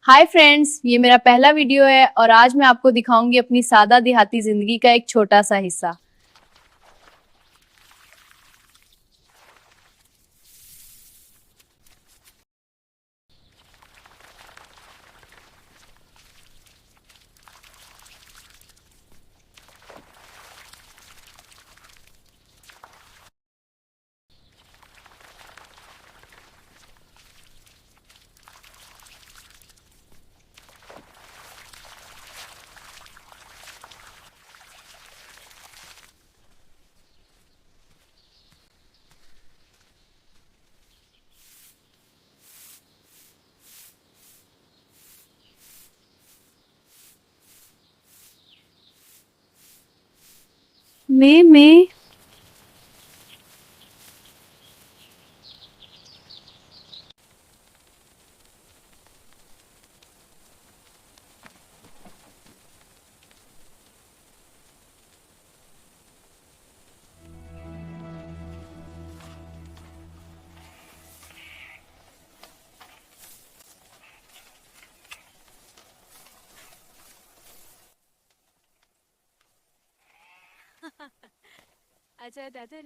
Hi friends, ये मेरा पहला वीडियो है और आज मैं आपको दिखाऊंगी अपनी सादा देहाती जिंदगी का एक छोटा सा हिस्सा। मैं अच्छा दादा